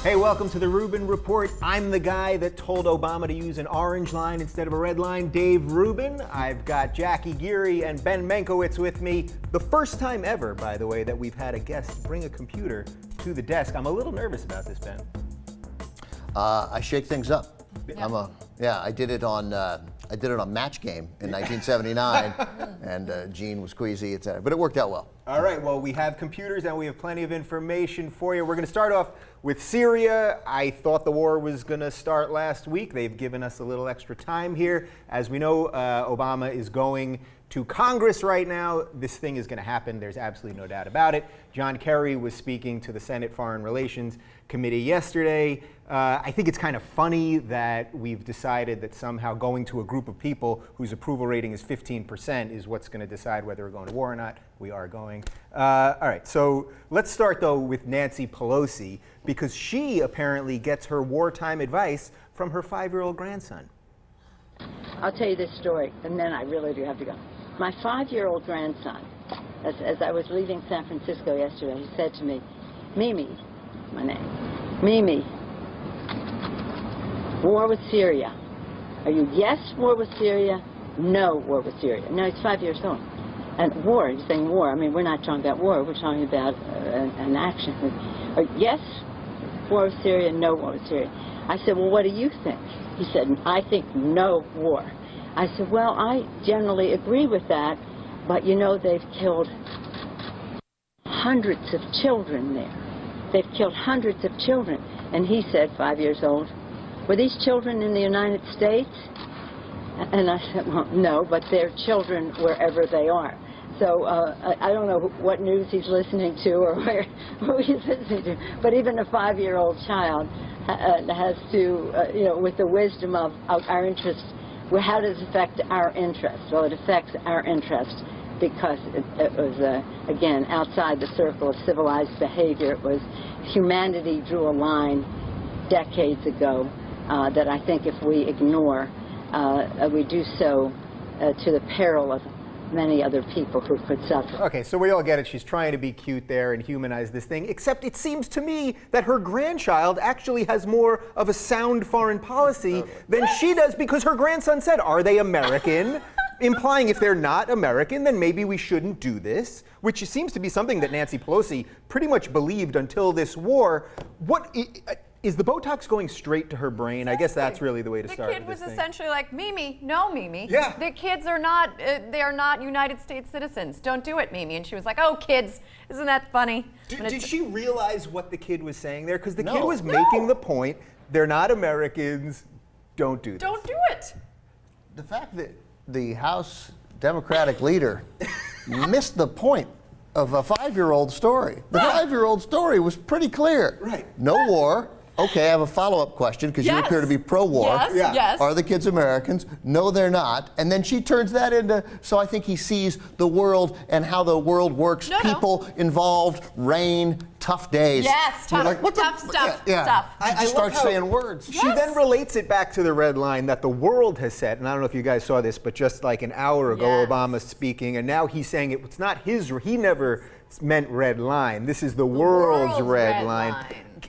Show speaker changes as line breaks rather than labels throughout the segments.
Hey, welcome to the Rubin Report. I'm the guy that told Obama to use an orange line instead of a red line, Dave Rubin. I've got Jackie Geary and Ben Mankiewicz with me. The first time ever, by the way, that we've had a guest bring a computer to the desk. I'm a little nervous about this, Ben.
I shake things up.
Yeah.
I did it on Match Game in 1979, and Gene was queasy, etc. But it worked out well.
All right, well, we have computers and we have plenty of information for you. We're going to start off with Syria. I thought the war was going to start last week. They've given us a little extra time here. As we know, Obama is going to Congress right now. This thing is going to happen. There's absolutely no doubt about it. John Kerry was speaking to the Senate Foreign Relations Committee yesterday. I think it's kind of funny that we've decided that somehow going to a group of people whose approval rating is 15% is what's going to decide whether we're going to war or not. We are going. All right, so let's start, though, with Nancy Pelosi, because she apparently gets her wartime advice from her 5-year-old grandson.
I'll tell you this story, and then I really do have to go. My 5-year-old grandson, as I was leaving San Francisco yesterday, he said to me, Mimi, my name, Mimi, war with Syria. Are you yes, war with Syria? No, war with Syria. Now he's 5 years old. And war, he's saying war. I mean, we're not talking about war, we're talking about an action. Yes, war with Syria, no war with Syria. I said, well, what do you think? He said, I think no war. I said, well, I generally agree with that, but you know, they've killed hundreds of children there. They've killed hundreds of children. And he said, 5 years old, were these children in the United States? And I said, well, no, but they're children wherever they are. So I don't know what news he's listening to or who he's listening to, but even a 5-year-old child has to, you know, with the wisdom of our interests, well, how does it affect our interests? Well, it affects our interests because it was, again, outside the circle of civilized behavior. It was humanity drew a line decades ago that I think if we ignore, we do so to the peril of many other people who could suffer.
Okay, so we all get it. She's trying to be cute there and humanize this thing, except it seems to me that her grandchild actually has more of a sound foreign policy than she does, because her grandson said, are they American? Implying if they're not American, then maybe we shouldn't do this, which seems to be something that Nancy Pelosi pretty much believed until this war. What is the Botox going straight to her brain? I guess that's really the way to start.
The kid was essentially like, Mimi, no, Mimi.
Yeah.
The kids are not, they are not United States citizens. Don't do it, Mimi. And she was like, oh, kids, isn't that funny?
Did she realize what the kid was saying there? Because the kid was making the point, they're not Americans, don't do this.
Don't do it.
The fact that the House Democratic leader missed the point of a 5-year-old story. The 5-year-old story was pretty clear.
Right.
No war. Okay, I have a follow-up question, because you appear to be pro-war.
Yes, yes.
Are the kids Americans? No, they're not. And then she turns that into, so I think he sees the world and how the world works. People involved, rain, tough days.
Yes, tough,
like, what
tough stuff. Stuff.
I start saying words.
She then relates it back to the red line that the world has set, and I don't know if you guys saw this, but just like an hour ago, Obama's speaking, and now he's saying it's not his, he never meant red line. This is the world's red line.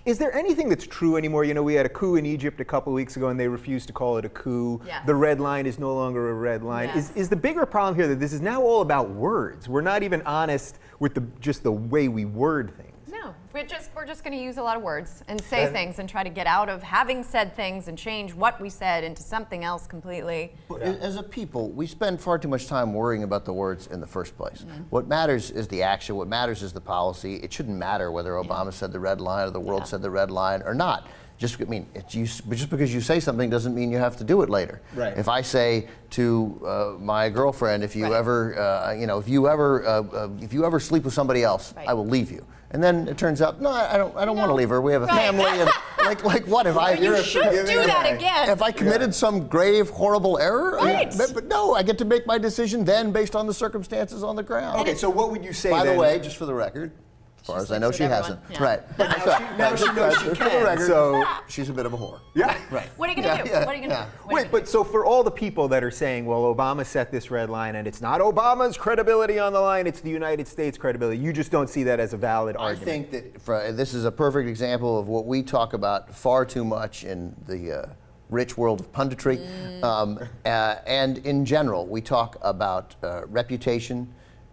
Is there anything that's true anymore? You know, we had a coup in Egypt a couple of weeks ago, and they refused to call it a coup.
Yes.
The red line is no longer a red line.
Yes.
Is the bigger problem here that this is now all about words? We're not even honest with just the way we word things.
No, we're just going to use a lot of words and say things and try to get out of having said things and change what we said into something else completely.
But as a people, we spend far too much time worrying about the words in the first place. What matters is the action. What matters is the policy. It shouldn't matter whether Obama said the red line or the world said the red line or not. Just because you say something doesn't mean you have to do it later.
Right.
If I say to my girlfriend, if you ever, if you ever sleep with somebody else, I will leave you. And then it turns out, no, I don't want to leave her. We have a family, and like what if I?
You shouldn't do that again.
Have I committed some grave, horrible error?
Right.
But no, I get to make my decision then based on the circumstances on the ground.
Okay, so what would you say
By
then?
the way, just for the record, As far as
sleeps
I know,
with
she
everyone.
hasn't.
Yeah.
Right.
But now she knows she
For the
can.
record,
So
she's a bit of a whore.
yeah.
Right.
What are you going to do? What are you going to do? What are you
Wait,
gonna
but so for all the people that are saying, well, Obama set this red line and it's not Obama's credibility on the line, it's the United States credibility, you just don't see that as a valid
I
argument.
think that this is a perfect example of what we talk about far too much in the rich world of punditry. And in general, we talk about reputation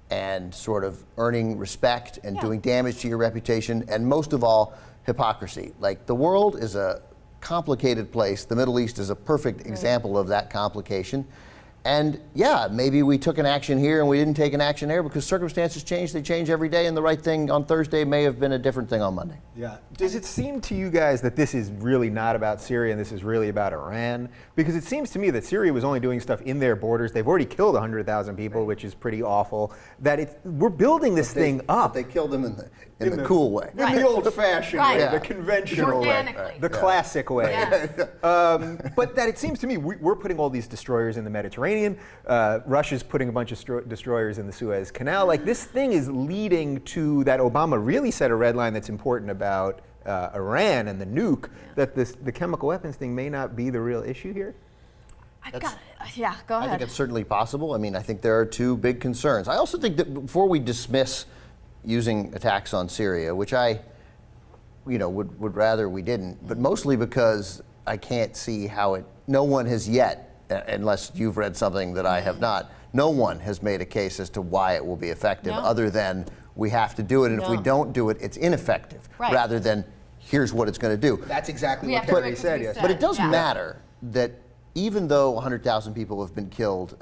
and sort of earning respect and doing damage to your reputation, and most of all, hypocrisy. Like, the world is a complicated place. The Middle East is a perfect example of that complication. And yeah, maybe we took an action here and we didn't take an action there because circumstances change. They change every day, and the right thing on Thursday may have been a different thing on Monday.
Yeah. Does it seem to you guys that this is really not about Syria and this is really about Iran? Because it seems to me that Syria was only doing stuff in their borders. They've already killed 100,000 people, which is pretty awful. That we're building this thing up.
They killed them in the cool way.
In the old-fashioned
Right.
way,
Yeah.
the conventional way,
Organically.
the classic way.
Yes.
But that it seems to me we're putting all these destroyers in the Mediterranean. Russia's putting a bunch of destroyers in the Suez Canal. Like, this thing is leading to that Obama really set a red line that's important about Iran and the nuke, that the chemical weapons thing may not be the real issue here?
Yeah, go
I
ahead.
think it's certainly possible. I mean, I think there are two big concerns. I also think that before we dismiss using attacks on Syria, which I, would rather we didn't, but mostly because I can't see how no one has yet, unless you've read something that I have not, no one has made a case as to why it will be effective other than we have to do it, and if we don't do it, it's ineffective, rather than here's what it's going to do.
That's exactly
We
what
have to do it
Kerry
'cause
said
we
yesterday.
But it does
Yeah.
matter that even though 100,000 people have been killed,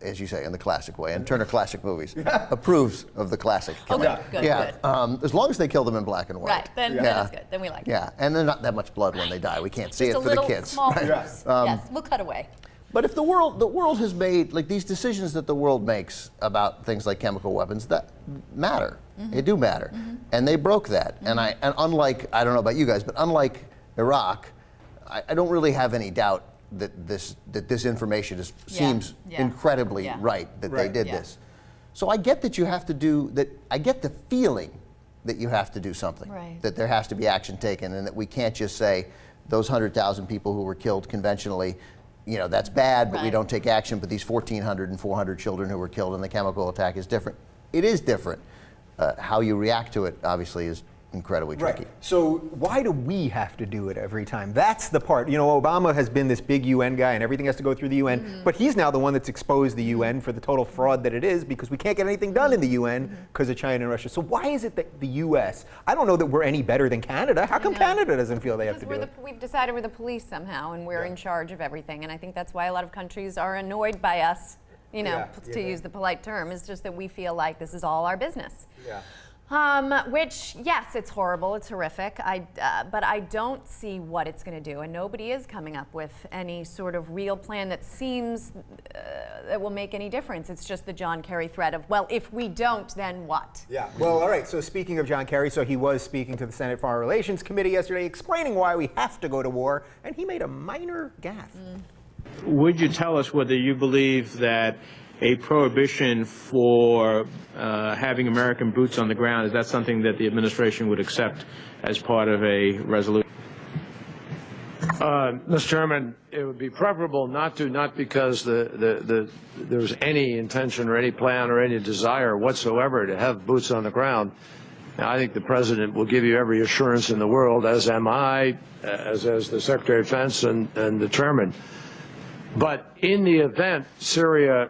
as you say, in the classic way, and Turner Classic Movies approves of the classic killing.
Okay, good, good.
As long as they kill them in black and white.
Right, then it's good. Then we like it.
Yeah, and then not that much blood when they die. We can't see
Just
it
a
for the
little
kids.
small
right?
piece. Yes, we'll cut away.
But if the world has made, like, these decisions that the world makes about things like chemical weapons, that matter. They do matter. And they broke that. And unlike, I don't know about you guys, but unlike Iraq, I don't really have any doubt that this information seems incredibly right that they did this. So I get that you have to do that. I get the feeling that you have to do something, that there has to be action taken, and that we can't just say those 100,000 people who were killed conventionally, that's bad, but we don't take action. But these 1,400 and 400 children who were killed in the chemical attack is different. It is different. How you react to it, obviously, is incredibly tricky.
Right. So why do we have to do it every time? That's the part. Obama has been this big UN guy and everything has to go through the UN, but he's now the one that's exposed the UN for the total fraud that it is, because we can't get anything done in the UN because of China and Russia. So why is it that the US, I don't know that we're any better than Canada. How come Canada doesn't feel they have to do it?
We've decided we're the police somehow, and we're in charge of everything. And I think that's why a lot of countries are annoyed by us, to use the polite term. It's just that we feel like this is all our business.
Yeah.
Which, yes, it's horrible, it's horrific, but I don't see what it's going to do, and nobody is coming up with any sort of real plan that seems that will make any difference. It's just the John Kerry threat of, well, if we don't, then what?
Yeah, well, all right, so speaking of John Kerry, so he was speaking to the Senate Foreign Relations Committee yesterday explaining why we have to go to war, and he made a minor gaffe.
Would you tell us whether you believe that a prohibition for having American boots on the ground, is that something that the administration would accept as part of a resolution?
Mr. Chairman, it would be preferable not because there's any intention or any plan or any desire whatsoever to have boots on the ground. Now, I think the President will give you every assurance in the world, as am I, as the Secretary of Defense and the Chairman. But in the event Syria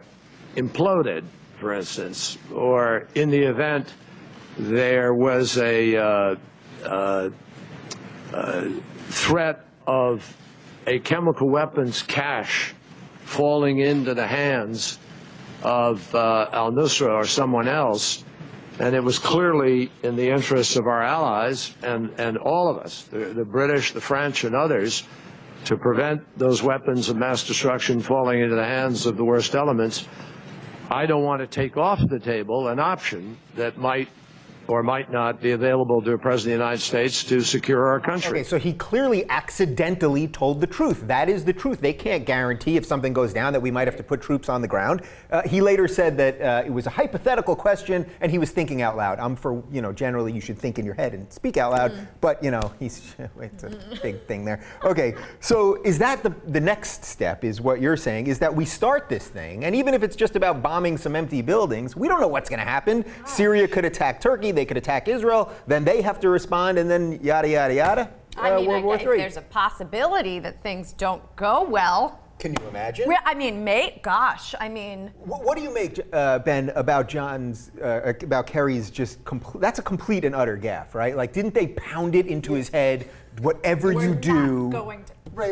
imploded, for instance, or in the event there was a threat of a chemical weapons cache falling into the hands of al-Nusra or someone else, and it was clearly in the interests of our allies and all of us, the British, the French, and others, to prevent those weapons of mass destruction falling into the hands of the worst elements. I don't want to take off the table an option that might or might not be available to a president of the United States to secure our country.
Okay, so he clearly accidentally told the truth. That is the truth. They can't guarantee if something goes down that we might have to put troops on the ground. He later said that it was a hypothetical question and he was thinking out loud. I'm for, generally you should think in your head and speak out loud, but it's a big thing there. Okay, so is that the next step, is what you're saying, is that we start this thing, and even if it's just about bombing some empty buildings, we don't know what's going to happen. Syria could attack Turkey, they could attack Israel, then they have to respond, and then yada, yada, yada.
I mean,
World War
if
III.
there's a possibility that things don't go well.
Can you imagine? What do you make, Ben, about about Kerry's that's a complete and utter gaffe, right? Like, didn't they pound it into his head, whatever you do,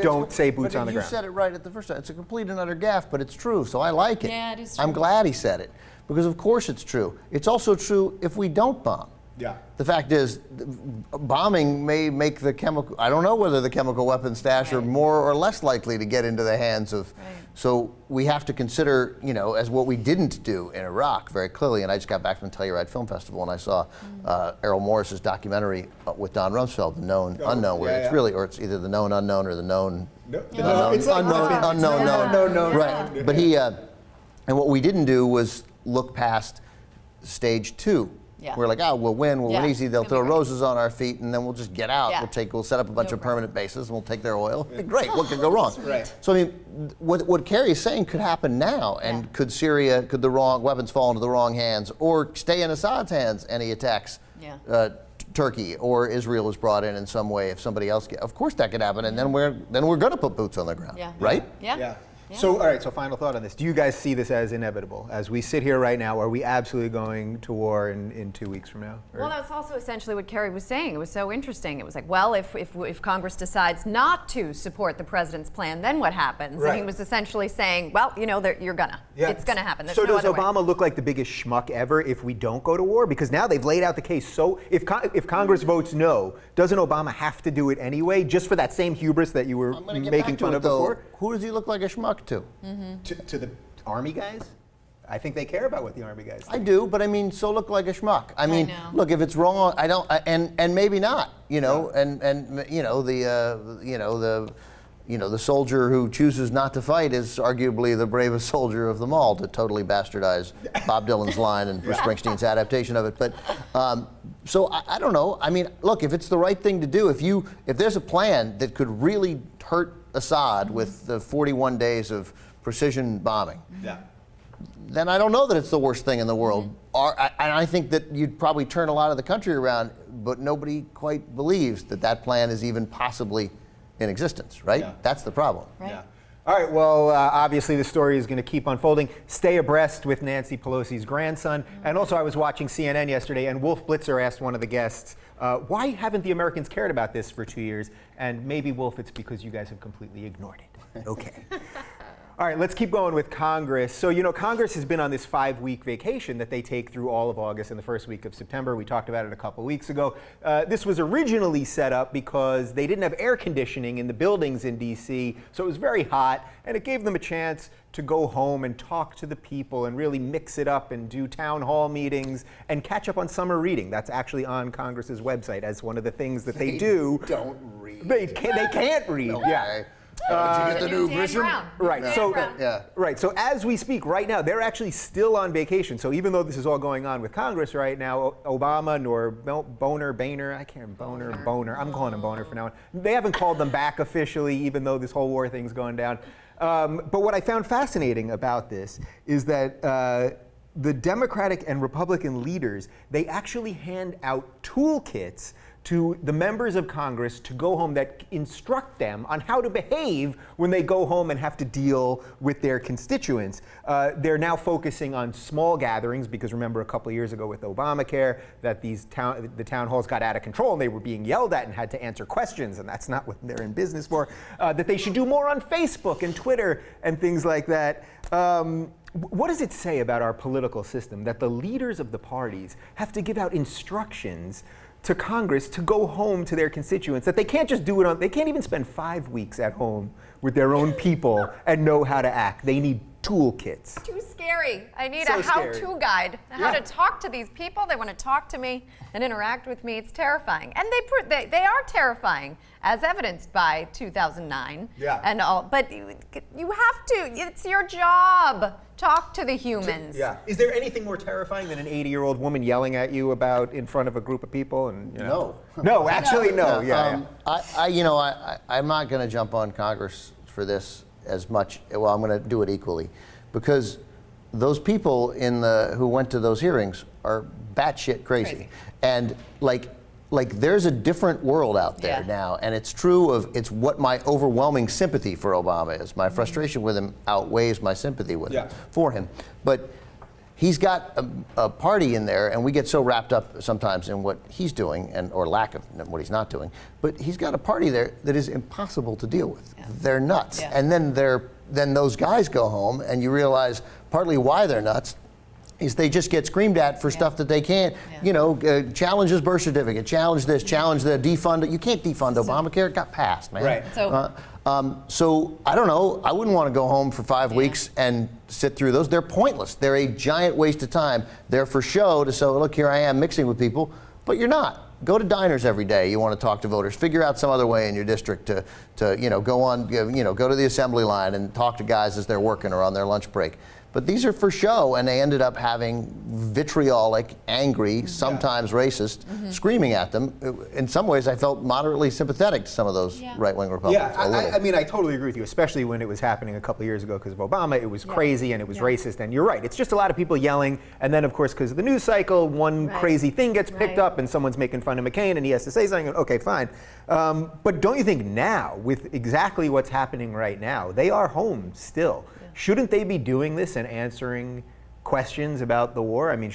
don't say boots on the ground?
You said it right at the first time. It's a complete and utter gaffe, but it's true, so I like it.
Yeah, it is
I'm
true.
glad he said it, because of course it's true. It's also true if we don't bomb.
Yeah.
The fact is, bombing may make the chemical, I don't know whether the chemical weapon stash are more or less likely to get into the hands of, so we have to consider, as what we didn't do in Iraq very clearly, and I just got back from the Telluride Film Festival and I saw Errol Morris's documentary with Don Rumsfeld, The Known Unknown, where it's really, or it's either The Known Unknown or The Known,
It's like
Unknown
known.
Right, but he, and what we didn't do was look past stage 2.
Yeah.
We're like, we'll win
Yeah,
easy. They'll
it's gonna
throw
be great.
roses on our feet, and then we'll just get out.
Yeah.
We'll set up a bunch
No
of permanent bases, and we'll take their oil.
Yeah.
Great, what could go wrong?
Right.
So I mean, what Kerry is saying could happen now, and could the wrong weapons fall into the wrong hands, or stay in Assad's hands, and he attacks Turkey, or Israel is brought in some way if somebody else of course that could happen, and then we're going to put boots on the ground, right?
Yeah.
So, all right, so final thought on this. Do you guys see this as inevitable? As we sit here right now, are we absolutely going to war in 2 weeks from now? Or-
Well, that's also essentially what Kerry was saying. It was so interesting. It was like, well, if Congress decides not to support the president's plan, then what happens?
Right.
And he was essentially saying, well, you're gonna.
Yeah.
It's gonna happen. There's
So
no
does
other way.
Obama look like the biggest schmuck ever if we don't go to war? Because now they've laid out the case. So if Congress votes no, doesn't Obama have to do it anyway, just for that same hubris that you were
I'm gonna get
making
back to
fun
it,
of
though.
before?
Who does he look like a schmuck to?
To the Army guys? I think they care about what the Army guys think.
I do, but I mean, so look like a schmuck. I mean,
know.
look, if it's wrong, and maybe not, the soldier who chooses not to fight is arguably the bravest soldier of them all, to totally bastardize Bob Dylan's line and Bruce Springsteen's adaptation of it. But so I don't know. I mean, look, if it's the right thing to do, if there's a plan that could really hurt Assad with the 41 days of precision bombing, then I don't know that it's the worst thing in the world. And I think that you'd probably turn a lot of the country around, but nobody quite believes that plan is even possibly in existence, right?
Yeah.
That's the problem.
Right.
Yeah. All right, well, obviously the story is going to keep unfolding. Stay abreast with Nancy Pelosi's grandson. And also I was watching CNN yesterday, and Wolf Blitzer asked one of the guests, why haven't the Americans cared about this for 2 years? And maybe, Wolf, it's because you guys have completely ignored it. Okay. All right, let's keep going with Congress. So, Congress has been on this 5-week vacation that they take through all of August and the first week of September. We talked about it a couple weeks ago. This was originally set up because they didn't have air conditioning in the buildings in D.C., so it was very hot, and it gave them a chance to go home and talk to the people and really mix it up and do town hall meetings and catch up on summer reading. That's actually on Congress's website as one of the things that they do.
Don't read.
They can't read, yeah.
Did you get the new
Dan
Grisham?
Brown.
Right.
Dan
So,
Brown.
right. So as we speak right now, they're actually still on vacation. So even though this is all going on with Congress right now, Obama nor Boner, I can't Boner. I'm calling him Boner for now. They haven't called them back officially, even though this whole war thing's going down. But what I found fascinating about this is that the Democratic and Republican leaders, they actually hand out toolkits to the members of Congress to go home that instruct them on how to behave when they go home and have to deal with their constituents. They're now focusing on small gatherings because remember a couple of years ago with Obamacare that the town halls got out of control and they were being yelled at and had to answer questions, and that's not what they're in business for. That they should do more on Facebook and Twitter and things like that. What does it say about our political system that the leaders of the parties have to give out instructions to Congress to go home to their constituents, that they can't just do it they can't even spend 5 weeks at home with their own people and know how to act. They need toolkits.
Too scary. I need
So
a how-to
scary.
guide. How
Yeah.
to talk to these people. They want to talk to me and interact with me. It's terrifying. And they are terrifying, as evidenced by 2009.
Yeah.
And all. But you have to. It's your job. Talk to the humans.
Yeah. Is there anything more terrifying than an 80-year-old woman yelling at you about in front of a group of people? And
No.
No, actually, no. Yeah.
I'm not going to jump on Congress for this as much. Well, I'm going to do it equally, because those people who went to those hearings are batshit crazy. And like there's a different world out there now, and it's true it's what my overwhelming sympathy for Obama is. My frustration with him outweighs my sympathy with him for him. But he's got a party in there, and we get so wrapped up sometimes in what he's doing or lack of what he's not doing. But he's got a party there that is impossible to deal with. They're nuts, and then those guys go home, and you realize partly why they're nuts is they just get screamed at for stuff that they can't. Challenge his birth certificate, challenge this, challenge the defund it. You can't defund Obamacare; it got passed, man.
Right.
So I don't know. I wouldn't want to go home for 5 weeks and sit through those. They're pointless. They're a giant waste of time. They're for show to say, look, here I am mixing with people, but you're not. Go to diners every day. You want to talk to voters. Figure out some other way in your district to go to the assembly line and talk to guys as they're working or on their lunch break. But these are for show, and they ended up having vitriolic, angry, sometimes racist, screaming at them. In some ways, I felt moderately sympathetic to some of those right-wing Republicans.
Yeah, I mean, I totally agree with you, especially when it was happening a couple of years ago because of Obama. It was crazy and it was racist, and you're right. It's just a lot of people yelling, and then, of course, because of the news cycle, one crazy thing gets picked up, and someone's making fun of McCain, and he has to say something, and okay, fine. But don't you think now, with exactly what's happening right now, they are home still. Shouldn't they be doing this and answering questions about the war? I mean,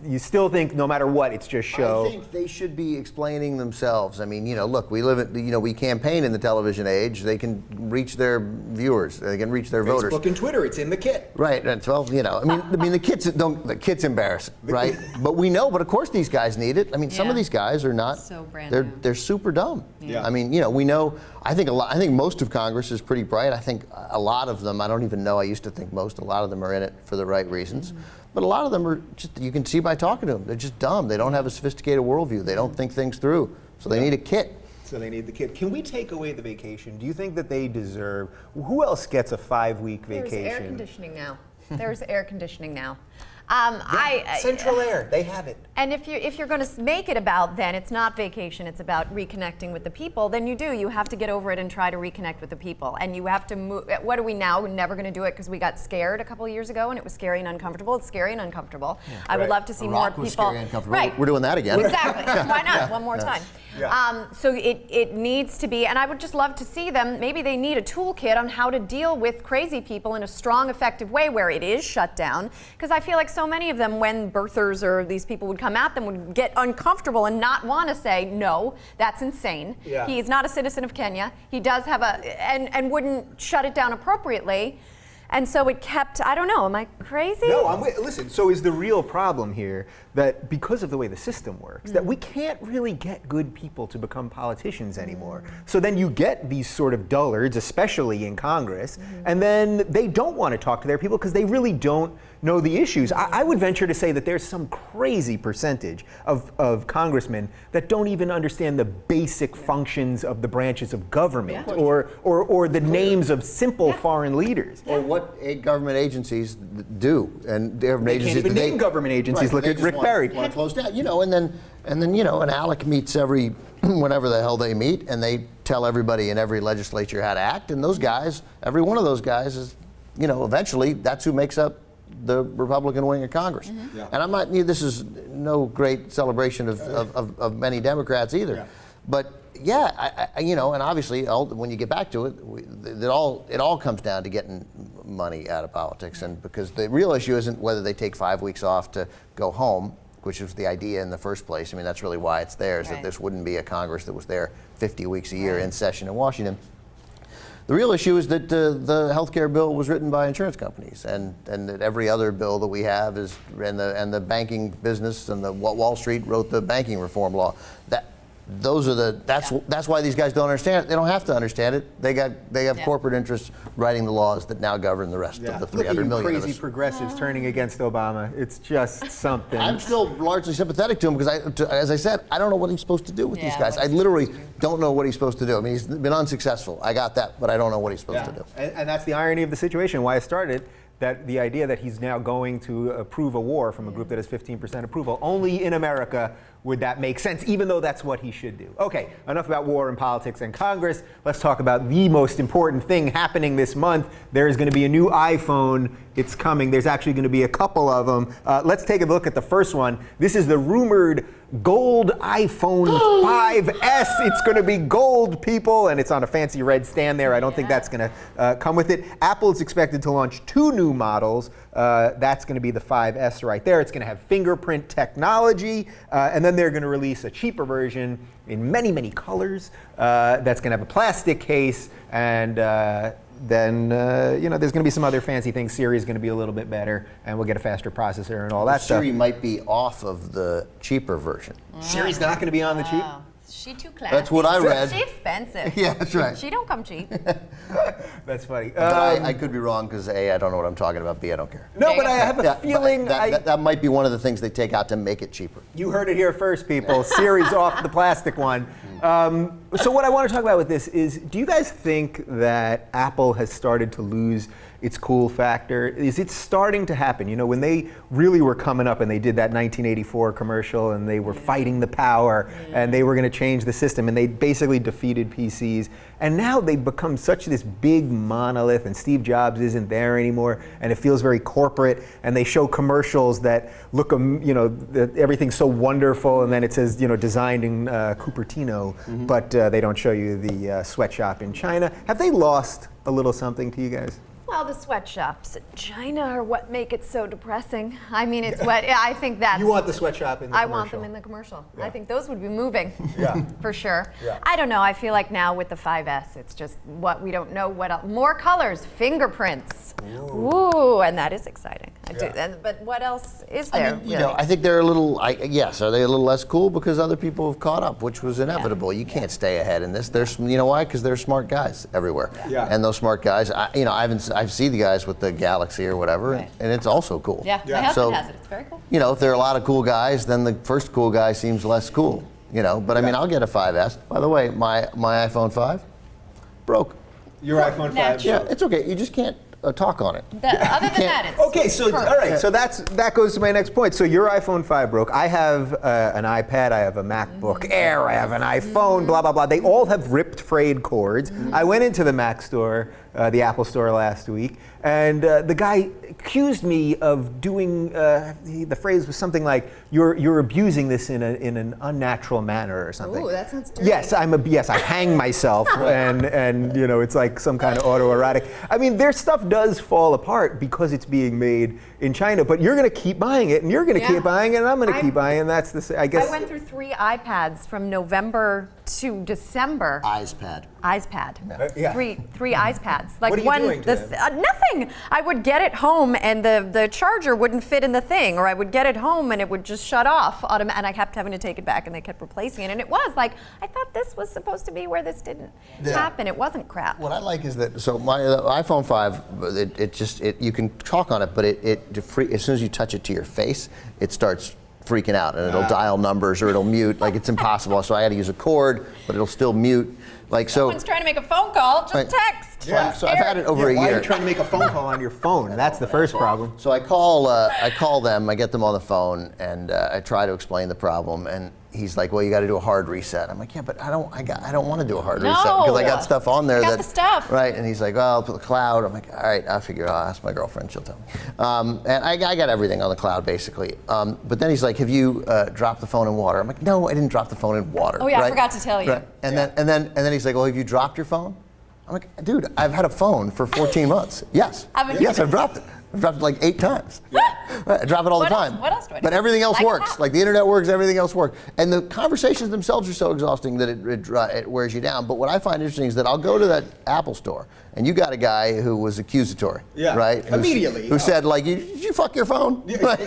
you still think no matter what, it's just show?
I think they should be explaining themselves. I mean, look, we we campaign in the television age. They can reach their viewers. They can reach their voters.
Facebook and Twitter, it's in the kit.
Right. And the kit's embarrassing, right? But we know. But of course, these guys need it. I mean, some of these guys are not.
So brand
they're
new.
they're super dumb.
Yeah.
I mean, we know. I think most of Congress is pretty bright. I think a lot of them. I don't even know. I used to think a lot of them are in it for the right reasons. But a lot of them are just, you can see by talking to them, they're just dumb. They don't have a sophisticated worldview. They don't think things through. So they need a kit.
So they need the kit. Can we take away the vacation? Do you think that they deserve, who else gets a 5-week vacation?
There's air conditioning now. There's air conditioning now.
Central Air, they have it.
And if you're going to make it about, then it's not vacation, it's about reconnecting with the people, then you have to get over it and try to reconnect with the people. And you have to move. What are we now? We're never going to do it because we got scared a couple of years ago and it was scary and uncomfortable. It's scary and uncomfortable. I would love to see more
Iraq was
people.
scary and uncomfortable.
Right.
We're doing that again.
Exactly. Why not? One more time.
Yeah.
So it needs to be, and I would just love to see them, maybe they need a toolkit on how to deal with crazy people in a strong, effective way where it is shut down. Because I feel like so many of them, when birthers or these people would come at them, would get uncomfortable and not want to say, no, that's insane.
Yeah.
He is not a citizen of Kenya. He does have and wouldn't shut it down appropriately. And so it kept, I don't know, am I crazy?
No, listen, so is the real problem here that because of the way the system works, that we can't really get good people to become politicians anymore. So then you get these sort of dullards, especially in Congress, and then they don't want to talk to their people because they really don't know the issues. I would venture to say that there's some crazy percentage of congressmen that don't even understand the basic functions of the branches of government or the names of simple foreign leaders.
Or what government agencies do, and government
They
agencies
can't even name government agencies. Look at Rick Perry.
Want to close down, and then an ALEC meets every whenever the hell they meet, and they tell everybody in every legislature how to act, and those guys, every one of those guys is, eventually that's who makes up the Republican wing of Congress. And I'm not. This is no great celebration of many Democrats either, but. Yeah, and obviously, when you get back to it, it all comes down to getting money out of politics, and because the real issue isn't whether they take 5 weeks off to go home, which was the idea in the first place. I mean, that's really why it's there, is that this wouldn't be a Congress that was there 50 weeks a year in session in Washington. The real issue is that the health care bill was written by insurance companies, and that every other bill that we have is, and the banking business and the Wall Street wrote the banking reform law. That's why these guys don't understand it. They don't have to understand it. They have corporate interests writing the laws that now govern the rest of the 300 million
crazy
of us.
progressives turning against Obama. It's just something.
I'm still largely sympathetic to him because, as I said, I don't know what he's supposed to do with these guys. I literally don't know what he's supposed to do. I mean, he's been unsuccessful. I got that, but I don't know what he's supposed to do.
And that's the irony of the situation, why it started, that the idea that he's now going to approve a war from a group that has 15% approval. Only in America would that make sense, even though that's what he should do. Okay, enough about war and politics and Congress. Let's talk about the most important thing happening this month. There is going to be a new iPhone. It's coming. There's actually going to be a couple of them. Let's take a look at the first one. This is the rumored gold iPhone 5S. It's going to be gold, people, and it's on a fancy red stand there. I don't think that's going to come with it. Apple is expected to launch 2 new models. That's going to be the 5S right there. It's going to have fingerprint technology, and then they're going to release a cheaper version in many, many colors. That's going to have a plastic case, and then there's going to be some other fancy things. Siri is going to be a little bit better, and we'll get a faster processor and all that stuff.
Siri might be off of the cheaper version.
Siri's not going to be on the cheap?
She too classy.
That's what I read.
She's expensive.
Yeah, that's right.
She don't come cheap.
That's funny.
But I could be wrong because A, I don't know what I'm talking about. B, I don't care.
No, but I have a feeling
that might be one of the things they take out to make it cheaper.
You heard it here first, people. Siri's off the plastic one. So what I want to talk about with this is, do you guys think that Apple has started to lose its cool factor? Is it starting to happen? You know, when they really were coming up and they did that 1984 commercial and they were fighting the power and they were going to change the system and they basically defeated PCs. And now they've become such this big monolith and Steve Jobs isn't there anymore and it feels very corporate and they show commercials that look, that everything's so wonderful and then it says, designed in Cupertino, but they don't show you the sweatshop in China. Have they lost a little something to you guys?
Well, the sweatshops in China are what make it so depressing. I mean, it's what I think that's.
You want the sweatshop in the commercial?
I want them in the commercial. Yeah. I think those would be moving.
Yeah.
For sure.
Yeah.
I don't know. I feel like now with the 5S, it's just what we don't know. What else? More colors, fingerprints. Ooh, and that is exciting. I do. But what else is there?
I mean, I think they're a little. Yes, are they a little less cool because other people have caught up, which was inevitable. You can't stay ahead in this. There's, you know why? Because there's smart guys everywhere.
Yeah.
And those smart guys, I've seen the guys with the Galaxy or whatever, and it's also cool.
Yeah, my husband has it. It's very cool.
If there are a lot of cool guys, then the first cool guy seems less cool. But I mean, I'll get a 5S. By the way, my iPhone 5 broke.
Your iPhone 5?
Yeah, it's okay. You just can't talk on it.
Other than that, it's
okay. So
perfect.
all right. So that goes to my next point. So your iPhone 5 broke. I have an iPad. I have a MacBook Air. I have an iPhone. Blah blah blah. They all have ripped, frayed cords. I went into the Mac store, the Apple store last week, and the guy accused me of doing. The phrase was something like, "You're abusing this in an unnatural manner" or something.
Ooh, that sounds dirty.
Yes, I hang myself, and it's like some kind of autoerotic. I mean, their stuff does fall apart because it's being made in China, but you're going to keep buying it, and you're going to keep buying it, and I'm going to keep buying it. And that's the. I guess.
I went through 3 iPads from November to December.
iPad.
Yeah.
Three iPads. Like
what are you
one,
doing to them?
nothing. I would get it home and the charger wouldn't fit in the thing, or I would get it home and it would just shut off and I kept having to take it back and they kept replacing it. And it was like, I thought this was supposed to be where this didn't happen. It wasn't crap.
What I like is that, so my iPhone 5, you can talk on it, but as soon as you touch it to your face, it starts freaking out and it'll dial numbers or it'll mute. Like, it's impossible. So I had to use a cord, but it'll still mute. Like, so.
Someone's trying to make a phone call, just text.
Yeah.
So I've had it over a year.
Why are you trying to make a phone call on your phone? That's the first problem.
So I call them, I get them on the phone, and I try to explain the problem, and he's like, "Well, you got to do a hard reset." I'm like, "Yeah, but I don't want to do a hard reset because I got stuff on there
the stuff.
Right?" And he's like, "Well, I'll put the cloud." I'm like, "All right, I'll figure it out. I'll ask my girlfriend; she'll tell me." And I got everything on the cloud basically. But then he's like, "Have you dropped the phone in water?" I'm like, "No, I didn't drop the phone in water."
Oh yeah,
right?
I forgot to tell you.
Right. And then he's like, "Well, have you dropped your phone?" I'm like, "Dude, I've had a phone for 14 months. Yes, yes, I've dropped it. I've dropped it like 8 times. I drop it all the time.
What else do I do?
But everything else
Like
works.
that.
Like the internet works, everything else works. And the conversations themselves are so exhausting that it wears you down. But what I find interesting is that I'll go to that Apple store, and you got a guy who was accusatory, right?
Immediately.
Who said, like, did you fuck your phone? Right,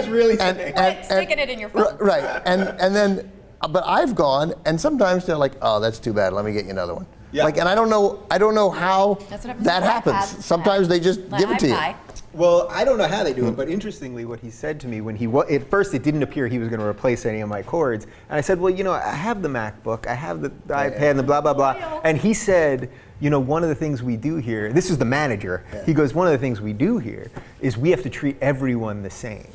Really
sticking it in your phone.
Right. And then but I've gone, and sometimes they're like, "Oh, that's too bad. Let me get you another one."
Yeah.
Like, and I don't know how
That's what happens
that
with
happens.
iPads.
Sometimes they just give it to you.
Well, I don't know how they do it, but interestingly, what he said to me when at first it didn't appear he was going to replace any of my cords, and I said, well, you know, I have the MacBook, I have the iPad, and the blah blah blah, and he said, you know, one of the things we do here, this is the manager. He goes, one of the things we do here is we have to treat everyone the same,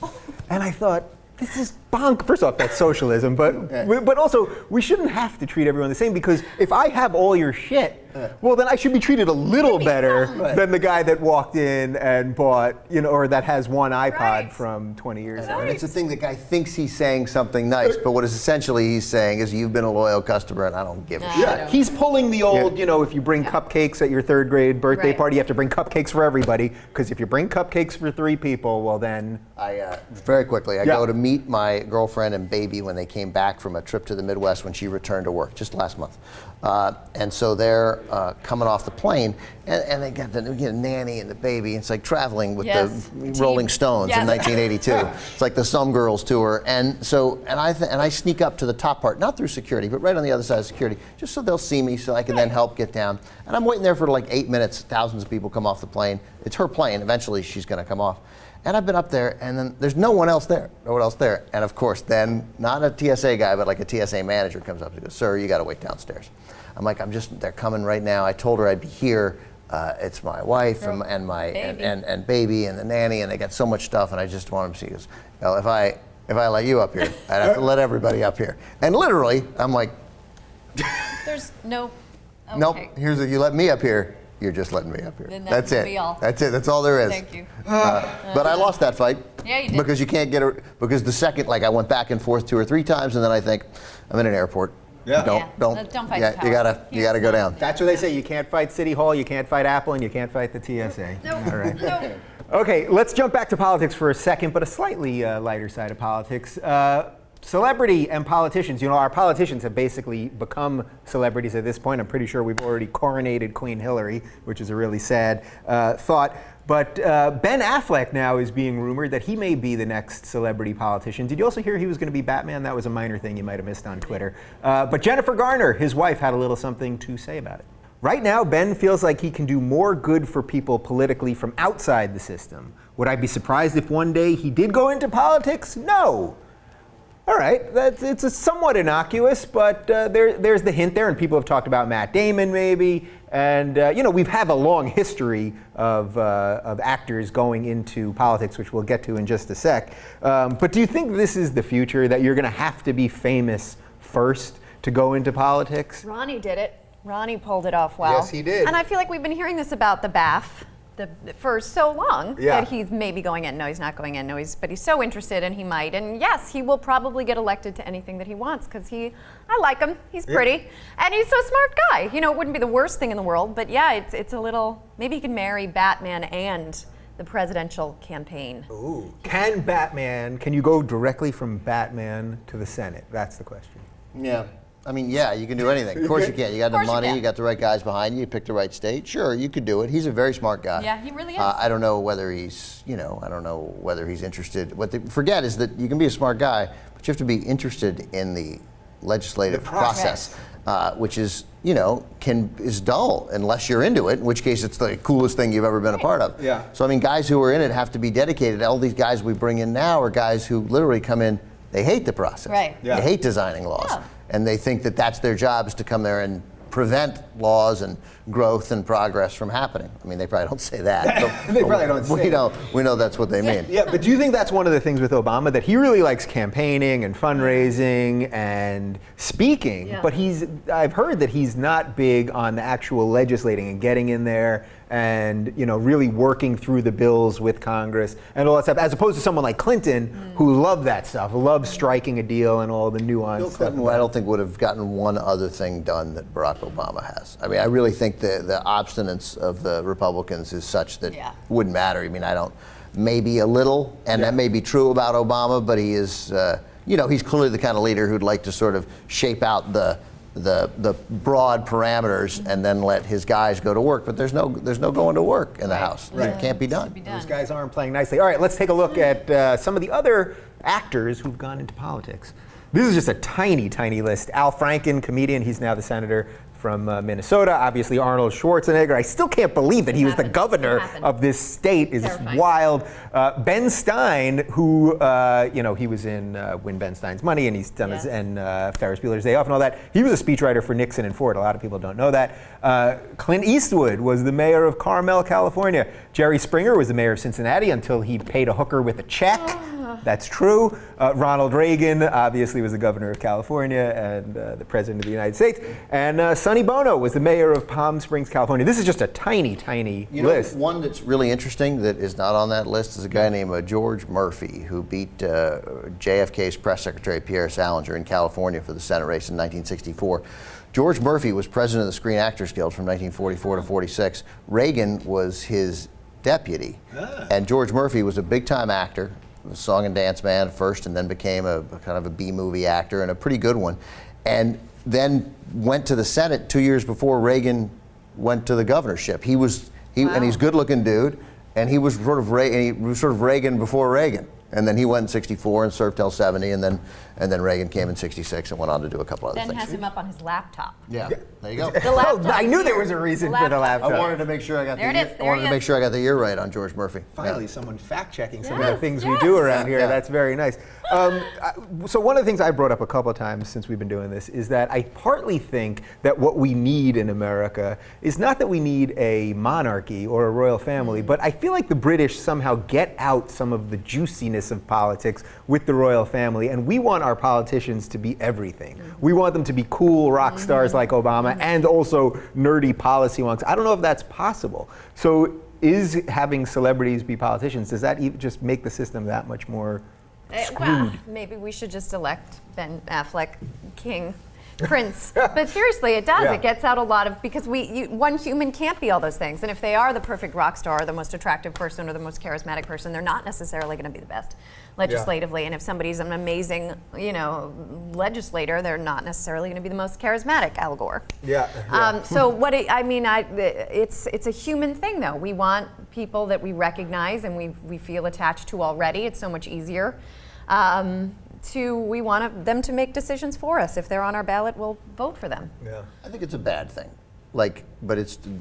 and I thought, this is bonk. First off, that's socialism, but also we shouldn't have to treat everyone the same, because if I have all your shit, well then I should be treated a little better than the guy that walked in and bought, you know, or that has one iPod from 20 years ago.
And it's the thing, the guy thinks he's saying something nice, but what is essentially he's saying is, you've been a loyal customer and I don't give a shit.
Yeah, he's pulling the old, you know, if you bring cupcakes at your third grade birthday party, you have to bring cupcakes for everybody, because if you bring cupcakes for 3 people, well then...
Very quickly, I go to meet my girlfriend and baby when they came back from a trip to the Midwest when she returned to work just last month. And so they're coming off the plane, and they got the nanny and the baby. It's like traveling with the Rolling Stones in 1982. It's like the Some Girls tour. And so, and I sneak up to the top part, not through security, but right on the other side of security, just so they'll see me, so I can then help get down. And I'm waiting there for like 8 minutes. Thousands of people come off the plane. It's her plane. Eventually, she's going to come off. And I've been up there, and then there's no one else there. No one else there. And of course, then not a TSA guy, but like a TSA manager comes up and goes, "Sir, you got to wait downstairs." I'm like, they're coming right now. I told her I'd be here. It's my wife and my and baby and the nanny, and they got so much stuff, and I just want them to see. He goes, "Well, if I let you up here, I'd have to let everybody up here." And literally, I'm like,
There's no. Okay.
"Nope. Here's if you let me up here, you're just letting me up here.
Then
That's it.
be all.
That's it. That's all there is."
Thank you.
But I lost that fight.
Yeah, you did.
Because you can't get it. Because the second, like, I went back and forth 2 or 3 times, and then I think, I'm in an airport.
Yeah.
Don't fight the
You
power.
gotta go down.
That's what they say, you can't fight City Hall, you can't fight Apple, and you can't fight the TSA.
No.
All right.
No.
Okay, let's jump back to politics for a second, but a slightly lighter side of politics. Celebrity and politicians, you know, our politicians have basically become celebrities at this point. I'm pretty sure we've already coronated Queen Hillary, which is a really sad thought. But Ben Affleck now is being rumored that he may be the next celebrity politician. Did you also hear he was going to be Batman? That was a minor thing you might have missed on Twitter. But Jennifer Garner, his wife, had a little something to say about it. Right now, Ben feels like he can do more good for people politically from outside the system. Would I be surprised if one day he did go into politics? No. All right, it's a somewhat innocuous, but there's the hint there, and people have talked about Matt Damon maybe, and you know, we've had a long history of actors going into politics, which we'll get to in just a sec. But do you think this is the future, that you're going to have to be famous first to go into politics?
Ronnie did it. Ronnie pulled it off well.
Yes, he did.
And I feel like we've been hearing this about the BAF for so long that he's maybe going in. No, he's not going in. No, but he's so interested, and he might. And yes, he will probably get elected to anything that he wants, because I like him. He's pretty, and he's a smart guy. You know, it wouldn't be the worst thing in the world, but yeah, it's a little. Maybe he can marry Batman and the presidential campaign.
Ooh. Can you go directly from Batman to the Senate? That's the question.
Yeah. I mean, yeah, you can do anything. Of course you can. You got the money, you got the right guys behind you, you picked the right state. Sure, you could do it. He's a very smart guy.
Yeah, he really is.
I don't know whether he's, I don't know whether he's interested. What they forget is that you can be a smart guy, but you have to be interested in the legislative process, which is, is dull unless you're into it, in which case it's the coolest thing you've ever been a part of.
Yeah.
So, I mean, guys who are in it have to be dedicated. All these guys we bring in now are guys who literally come in, they hate the process.
Right.
They hate designing laws.
Yeah.
And they think that that's their job, is to come there and prevent laws and growth and progress from happening. I mean, they probably don't say that.
They probably don't say
that. We know that's what they mean.
Yeah, but do you think that's one of the things with Obama, that he really likes campaigning and fundraising and speaking, but I've heard that he's not big on the actual legislating and getting in there and really working through the bills with Congress and all that stuff, as opposed to someone like Clinton, who loved that stuff, loved striking a deal and all the nuance.
Bill Clinton, I don't think, would have gotten one other thing done that Barack Obama has. I mean, I really think the obstinance of the Republicans is such that wouldn't matter. I mean, maybe a little, and that may be true about Obama, but he is, he's clearly the kind of leader who'd like to sort of shape out the broad parameters and then let his guys go to work. But there's no going to work in the House. Right. It can't be done.
Those guys aren't playing nicely. All right, let's take a look at some of the other actors who've gone into politics. This is just a tiny, tiny list. Al Franken, comedian, he's now the senator from Minnesota. Obviously, Arnold Schwarzenegger. I still can't believe that he was the governor of this state. Is wild. Ben Stein, who he was in Win Ben Stein's Money, and he's done and Ferris Bueller's Day Off and all that. He was a speechwriter for Nixon and Ford. A lot of people don't know that. Clint Eastwood was the mayor of Carmel, California. Jerry Springer was the mayor of Cincinnati until he paid a hooker with a check. That's true. Ronald Reagan obviously was the governor of California and the president of the United States. And Sonny Bono was the mayor of Palm Springs, California. This is just a tiny, tiny list.
One that's really interesting that is not on that list is a guy named George Murphy, who beat JFK's press secretary Pierre Salinger in California for the Senate race in 1964. George Murphy was president of the Screen Actors Guild from 1944 to 46. Reagan was his deputy. And George Murphy was a big-time actor, a song and dance man first, and then became a kind of a B-movie actor, and a pretty good one. And then went to the Senate 2 years before Reagan went to the governorship. And he's a good-looking dude, and he was sort of Reagan before Reagan. And then he went in 64 and served till 70, and then Reagan came in 66 and went on to do a couple other
Ben
things.
has him up on his laptop.
Yeah, there you go.
The laptop.
I knew there was a reason for the laptop.
I wanted to make sure I got
There it is.
I wanted to make sure I got the year right on George Murphy.
Finally,
Yeah.
someone fact-checking some of the things we do around here.
Yeah.
That's very nice. So one of the things I brought up a couple of times since we've been doing this is that I partly think that what we need in America is not that we need a monarchy or a royal family, but I feel like the British somehow get out some of the juiciness of politics with the royal family, and we want our politicians to be everything. We want them to be cool rock stars like Obama and also nerdy policy wonks. I don't know if that's possible. So is having celebrities be politicians, does that even just make the system that much more screwed?
Well, maybe we should just elect Ben Affleck king. Prince. But seriously, it does.
Yeah.
It gets out a lot of, because one human can't be all those things. And if they are the perfect rock star, the most attractive person, or the most charismatic person, they're not necessarily going to be the best legislatively. And if somebody's an amazing, legislator, they're not necessarily going to be the most charismatic, Al Gore.
Yeah.
So it's a human thing, though. We want people that we recognize and we feel attached to already. It's so much easier. We want them to make decisions for us. If they're on our ballot, we'll vote for them.
Yeah.
I think it's a bad thing. But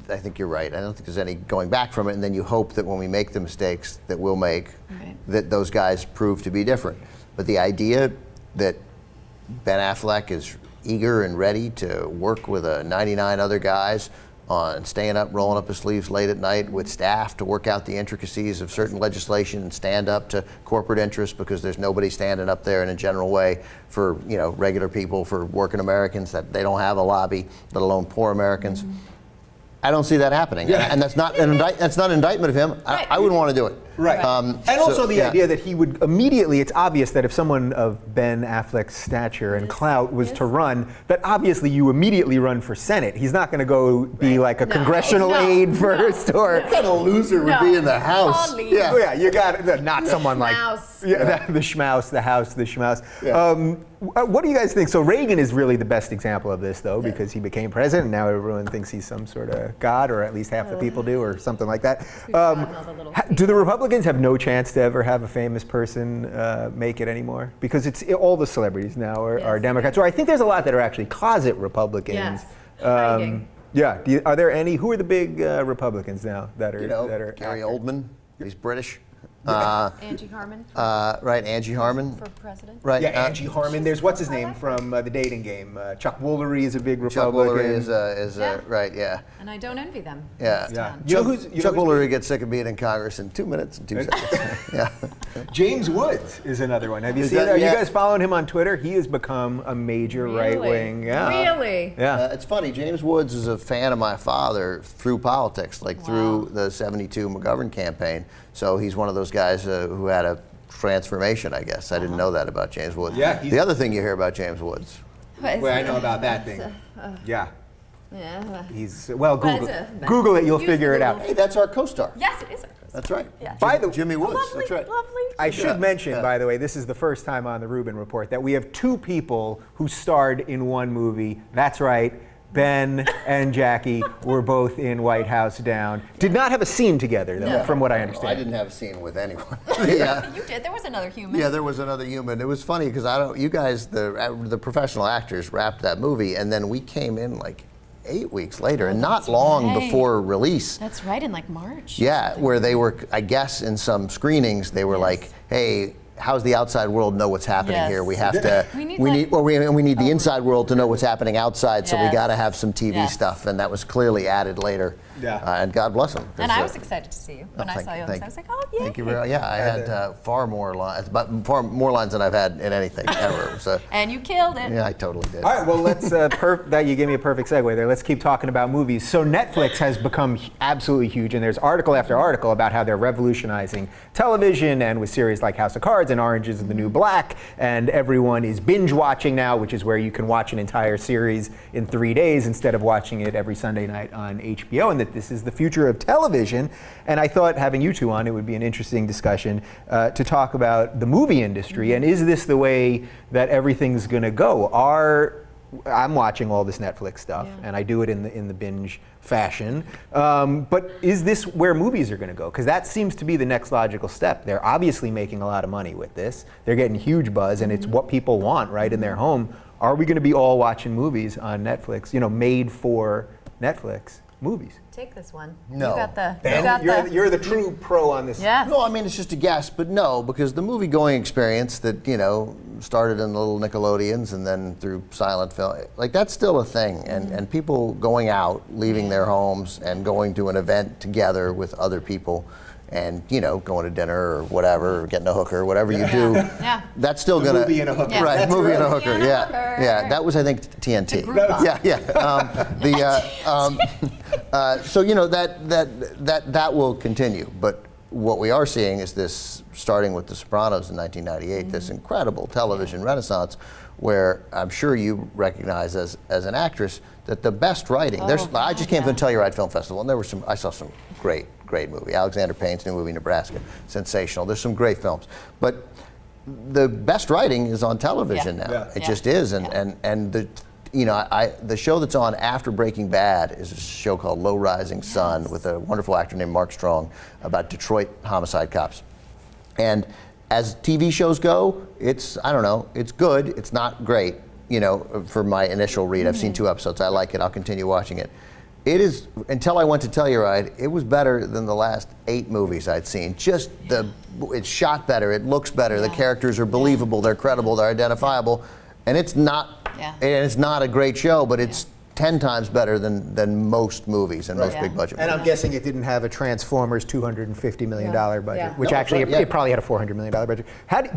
I think you're right. I don't think there's any going back from it, and then you hope that when we make the mistakes that we'll make, that those guys prove to be different. But the idea that Ben Affleck is eager and ready to work with 99 other guys on staying up, rolling up his sleeves late at night with staff to work out the intricacies of certain legislation and stand up to corporate interests, because there's nobody standing up there in a general way for regular people, for working Americans, that they don't have a lobby, let alone poor Americans. I don't see that happening, and that's not an indictment of him. I wouldn't want to do it.
Right. And also the idea that he would immediately, it's obvious that if someone of Ben Affleck's stature and clout was to run, that obviously you immediately run for Senate. He's not going to go be like a congressional aide first, or
What kind of loser would be in the House?
Yeah. Oh, yeah, you got not someone like
schmouse.
the schmouse, the House, the schmouse. What do you guys think? So Reagan is really the best example of this, though, because he became president, and now everyone thinks he's some sort of god, or at least half the people do, or something like that. Do the Republicans have no chance to ever have a famous person make it anymore? Because all the celebrities now are Democrats, or I think there's a lot that are actually closet Republicans.
Yes.
Are there any? Who are the big Republicans now that are
Gary Oldman, he's British.
Angie Harmon
Right, Angie Harmon.
for president.
Right.
Yeah, Angie Harmon. There's what's his name from The Dating Game. Chuck Woolery is a big
Chuck
Republican.
Woolery is right. Yeah.
And I don't envy them.
Yeah. Chuck Woolery gets sick of being in Congress in 2 minutes and 2 seconds. Yeah.
James Woods is another one. Have you
Is
seen
that-
that? Are you
yeah.
guys following him on Twitter? He has become a major right wing. Yeah.
Really?
Yeah.
It's funny. James Woods is a fan of my father through politics, through the '72 McGovern campaign. So he's one of those guys who had a transformation, I guess. I didn't know that about James Woods.
Yeah,
The other thing you hear about James Woods.
Well, I know about that thing. Yeah.
Yeah.
He's
But
Google
it's
Google it. You'll
use the
figure it out.
Hey, that's our co-star.
Yes, it is.
That's right.
Yeah.
By the
Jimmy Woods.
Lovely,
That's right.
lovely.
I should mention, by the way, this is the first time on the Rubin Report that we have two people who starred in one movie. That's right. Ben and Jackie were both in White House Down. Did not have a scene together, though, from what I understand.
I didn't have a scene with anyone.
You did. There was another human.
Yeah, there was another human. It was funny because you guys, the professional actors, wrapped that movie, and then we came in like 8 weeks later, and not long before release.
That's right, in like March.
Yeah, where they were, I guess, in some screenings, they were like, "Hey, how's the outside world know what's happening here? We have to. we need the inside world to know what's happening outside. So we got to have some TV stuff." And that was clearly added later.
Yeah.
And God bless them.
And I was excited to see you when I saw you. I was like, oh, yeah.
Thank you very much. Yeah, I had far more lines than I've had in anything ever. So,
and you killed it.
yeah, I totally did.
All right, well, let's, that you gave me a perfect segue there. Let's keep talking about movies. So Netflix has become absolutely huge, and there's article after article about how they're revolutionizing television, and with series like House of Cards and Orange is the New Black, and everyone is binge watching now, which is where you can watch an entire series in 3 days instead of watching it every Sunday night on HBO, and that this is the future of television. And I thought, having you two on, it would be an interesting discussion to talk about the movie industry, and is this the way that everything's going to go? I'm watching all this Netflix stuff, and I do it in the binge fashion. But is this where movies are going to go? Because that seems to be the next logical step. They're obviously making a lot of money with this. They're getting huge buzz, and it's what people want right in their home. Are we going to be all watching movies on Netflix? Made for Netflix movies.
Take this one.
No.
You got the.
Ben, you're the true pro on this.
Yes.
No, I mean, it's just a guess, but no, because the movie-going experience that, started in the little Nickelodeons and then through silent film, like, that's still a thing. And people going out, leaving their homes and going to an event together with other people and, going to dinner or whatever, or getting a hooker, whatever you do, that's still going to...
Movie and a hooker.
Yeah.
Right,
That's
movie and a
right.
hooker, yeah. That was, I think, TNT. So, that will continue. But what we are seeing is this, starting with The Sopranos in 1998, this incredible television renaissance where I'm sure you recognize as an actress that the best writing, I just came to the Telluride Film Festival, and I saw some great movie. Alexander Payne's new movie, Nebraska, sensational. There's some great films. But the best writing is on television now.
Yeah.
It just is. And the show that's on after Breaking Bad is a show called Low Rising Sun with a wonderful actor named Mark Strong about Detroit homicide cops. And as TV shows go, it's good. It's not great, for my initial read. I've seen 2 episodes. I like it. I'll continue watching it. It is, until I went to Telluride, it was better than the last 8 movies I'd seen. It's shot better, it looks better, the characters are believable, they're credible, they're identifiable, and it's not a great show, but it's 10 times better than most movies and most big budget movies.
And I'm guessing it didn't have a Transformers $250 million budget, which it probably had a $400 million budget.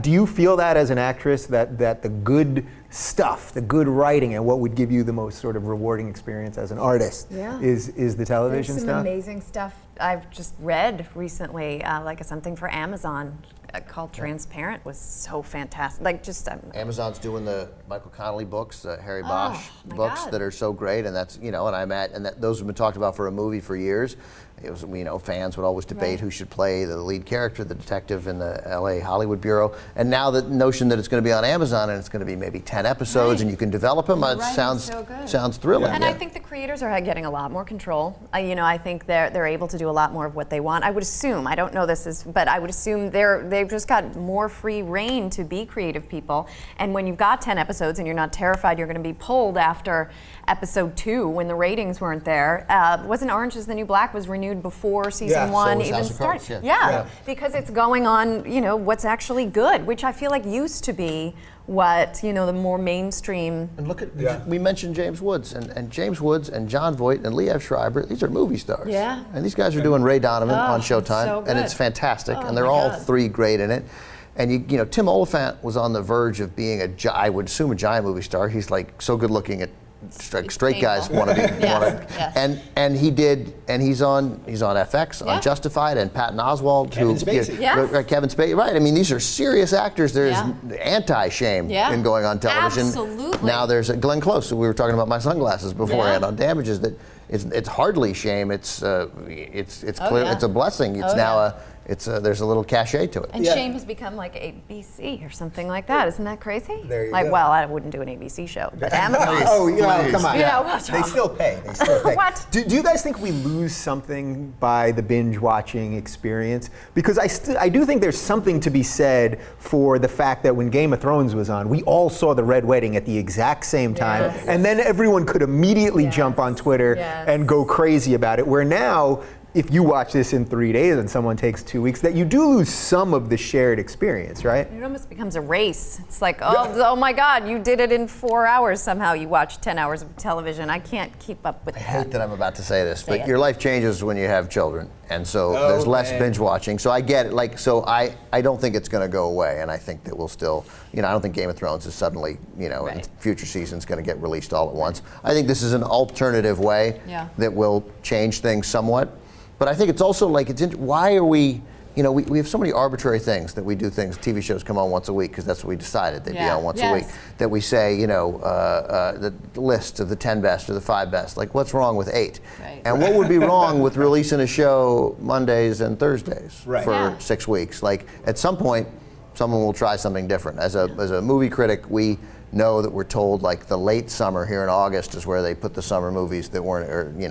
Do you feel that as an actress, that the good stuff, the good writing, and what would give you the most sort of rewarding experience as an artist is the television
There's
stuff?
some amazing stuff I've just read recently, like something for Amazon called Transparent was so fantastic. Like
Amazon's doing the Michael Connelly books, Harry Bosch books that are so great, and that's those have been talked about for a movie for years. It was, fans would always debate who should play the lead character, the detective in the LA Hollywood Bureau. And now the notion that it's going to be on Amazon and it's going to be maybe 10 episodes and you can develop them, sounds thrilling.
And I think the creators are getting a lot more control. I think they're able to do a lot more of what they want. I would assume, I don't know but I would assume they've just got more free reign to be creative people. And when you've got 10 episodes and you're not terrified you're going to be pulled after episode 2 when the ratings weren't there, wasn't Orange is the New Black was renewed before season 1 even started. Because it's going on, what's actually good, which I feel like used to be what, the more mainstream.
And look at, we mentioned James Woods, and James Woods and John Voight and Liev Schreiber, these are movie stars.
Yeah.
And these guys are doing Ray Donovan on Showtime,
so
and it's fantastic, and they're
my
all
God.
3 great in it. And Tim Oliphant was on the verge of being I would assume a giant movie star. He's like so good looking at straight guys want to be, and he did, and he's on FX on Justified, and Patton Oswalt,
Kevin Spacey.
Kevin Spacey, right? I mean, these are serious actors. There's anti-shame in going on television.
Absolutely.
Now there's Glenn Close, who we were talking about my sunglasses beforehand on Damages. That it's hardly shame. It's clear. It's a blessing. It's there's a little cachet to it.
And shame has become like ABC or something like that. Isn't that crazy?
There you
like,
go.
well, I wouldn't do an ABC show, but Amazon.
Oh, come on.
Yeah, what's
They
wrong?
still pay. They still pay.
What?
Do you guys think we lose something by the binge watching experience? Because I do think there's something to be said for the fact that when Game of Thrones was on, we all saw the Red Wedding at the exact same time,
Yes.
and then everyone could immediately jump on Twitter and go crazy about it. Where now, if you watch this in 3 days and someone takes 2 weeks, that you do lose some of the shared experience, right?
It almost becomes a race. It's like, oh my God, you did it in 4 hours somehow. You watched 10 hours of television. I can't keep up with
I
that.
hate that I'm about to say this, but
it.
your life changes when you have children, and so there's less binge watching. So I get it. Like, so I don't think it's going to go away, and I think that we'll still, I don't think Game of Thrones is suddenly, in future seasons going to get released all at once. I think this is an alternative way that will change things somewhat. But I think it's also like, why are we, we have so many arbitrary things that we do things, TV shows come on once a week because that's what we decided they'd be on once a week, that we say, the list of the 10 best or the 5 best, like what's wrong with 8?
Right.
And what would be wrong with releasing a show Mondays and Thursdays
Right.
for 6 weeks? Like at some point, someone will try something different. As a movie critic, we know that we're told like the late summer here in August is where they put the summer movies that weren't, or we're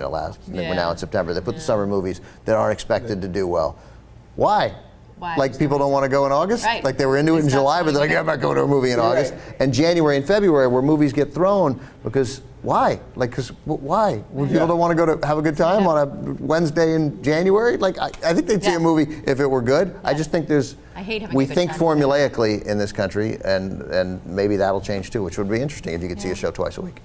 now in September, they put the summer movies that aren't expected to do well. Why? Like people don't want to go in August?
Right.
Like they were into it in July, but they're like, I'm not going to a movie in August. And January and February where movies get thrown because why? Like, because why? When people don't want to go to have a good time on a Wednesday in January? Like, I think they'd see a movie if it were good. I just think
I hate having
we
a good
think
time.
formulaically in this country, and maybe that'll change too, which would be interesting if you could see a show twice a week.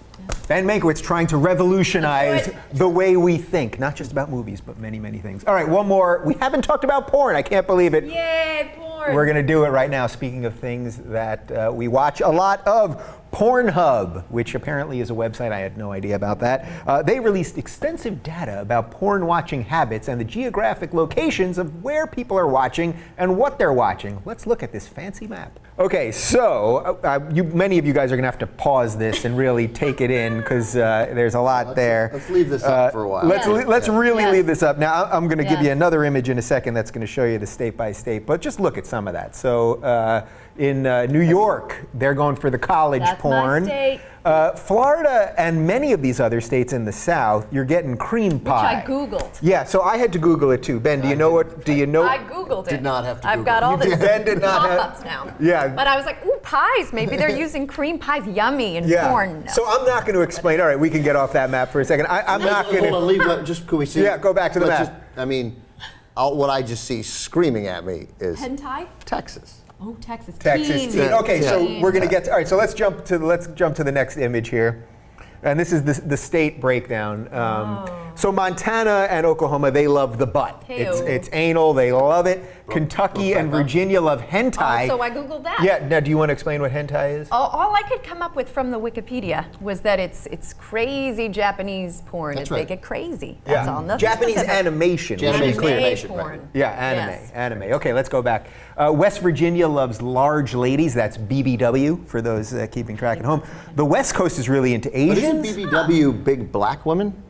Ben Mankiewicz trying to revolutionize the way we think, not just about movies, but many, many things. All right, one more. We haven't talked about porn. I can't believe it.
Yay, porn.
We're going to do it right now. Speaking of things that we watch a lot of, Pornhub, which apparently is a website. I had no idea about that. They released extensive data about porn watching habits and the geographic locations of where people are watching and what they're watching. Let's look at this fancy map. Okay, so many of you guys are going to have to pause this and really take it in because there's a lot there.
Let's leave this up for a while.
Let's really leave this up. Now, I'm going to give you
Yes.
another image in a second that's going to show you the state by state, but just look at some of that. So in New York, they're going for the college
That's
porn.
my state.
Florida and many of these other states in the South, you're getting cream pie.
Which I Googled.
Yeah, so I had to Google it too. Ben, do you know what? Do you know?
I Googled it.
Did not have to
I've
Google
got
it.
all this
Ben did not have-
pop-ups now.
Yeah.
But I was like, ooh, pies. Maybe they're using cream pies. Yummy and
Yeah.
porn. No.
So I'm not going to explain. All right, we can get off that map for a second. I'm not going
Hold on,
to.
leave that. Just could we see?
Yeah, go back to the
Let's
map.
What I just see screaming at me is
Hentai?
Texas.
Oh, Texas.
Texas
Teen.
teen. Okay, so
Teen.
we're going to get. All right, so let's jump to the next image here, and this is the state breakdown. So Montana and Oklahoma, they love the butt. It's anal. They love it. Kentucky and Virginia love hentai.
Oh, so I Googled that.
Yeah. Now, do you want to explain what hentai is?
All I could come up with from the Wikipedia was that it's crazy Japanese porn.
That's
They
right.
get crazy. That's all. Nothing
Japanese
specific.
animation. we should be
Japanese
clear.
animation,
porn.
right.
Yeah, anime. Okay, let's go back. West Virginia loves large ladies. That's BBW for those keeping track at home. The West Coast is really into
But isn't
Asians.
BBW big black women?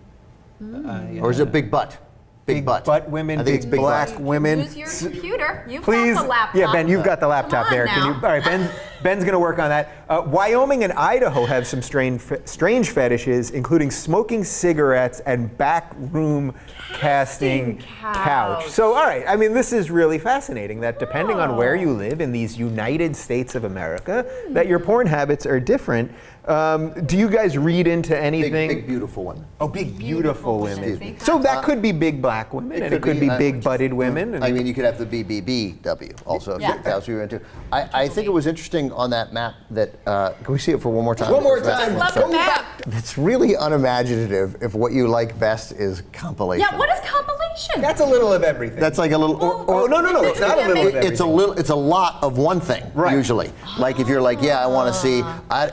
Or is it big butt? Big butt.
women,
I think
big
it's big
black
butt.
women.
Use your computer. You've
Please,
got the laptop.
yeah, Ben, you've got the laptop
Come on
there.
now.
All right, Ben's going to work on that. Wyoming and Idaho have some strange fetishes, including smoking cigarettes and backroom casting couch. So, all right, I mean, this is really fascinating that depending on where you live in these United States of America, that your porn habits are different. Do you guys read into anything?
Big beautiful women.
Oh, big, beautiful women.
women.
So that could be big black women, and it could be big-butted women.
I mean, you could have the BBBW also.
Yeah.
If that's what you're into. I think it was interesting on that map that, can we see it for one more time?
One more time.
Love the map.
It's really unimaginative if what you like best is compilation.
Yeah, what is compilation?
That's a little of everything.
That's like a little.
Oh, no, it's not a little of everything.
It's a little. It's a lot of one thing.
Right.
Usually, like if you're like, yeah, I want to see.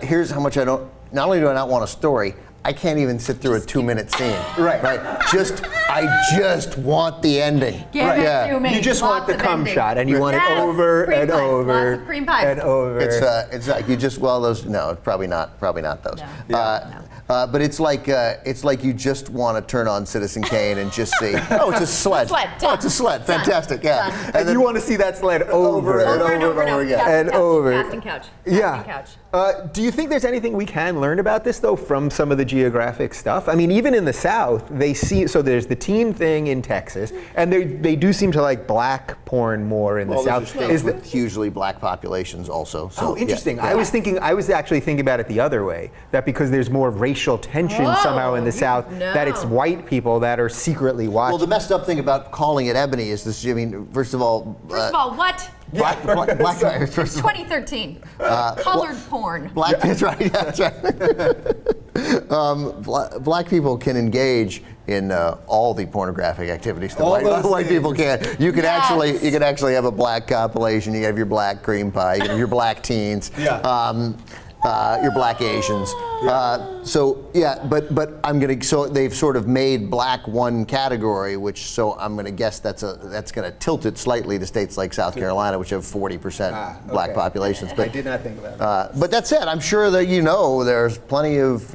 Here's how much I don't. Not only do I not want a story, I can't even sit through a 2-minute scene.
Right.
I just want the ending.
Give it to me.
You just want the
Lots of
cum
endings.
shot, and you want it
Yes,
over
cream
and
pies,
over
lots of cream pies.
and over.
It's like you just those. No, probably not those.
No.
But it's like you just want to turn on Citizen Kane and just see. Oh, it's a sled.
Done.
It's a sled. Fantastic. Yeah.
Done.
And you want to see that sled over and over
again.
and over.
Casting couch.
Yeah.
Casting couch.
Do you think there's anything we can learn about this, though, from some of the geographic stuff? I mean, even in the South, they see, so there's the teen thing in Texas, and they do seem to like black porn more in the
Well,
South.
those are states with hugely black populations also. So,
Oh, interesting.
yeah.
I was actually thinking about it the other way, that because there's more racial tension somehow in the South, that it's white people that are secretly watching.
Well, the messed up thing about calling it ebony is this. I mean, first of all,
What?
black
2013. Colored porn.
Black, that's right. Yeah, that's right. Black people can engage in all the pornographic activities that white people can. You can actually have a black compilation. You have your black cream pie. You have your black teens. Your black Asians. But I'm gonna. So they've sort of made black one category, which so I'm gonna guess that's gonna tilt it slightly to states like South Carolina, which have 40% black populations. But
I did not think about that.
but that said, I'm sure that there's plenty of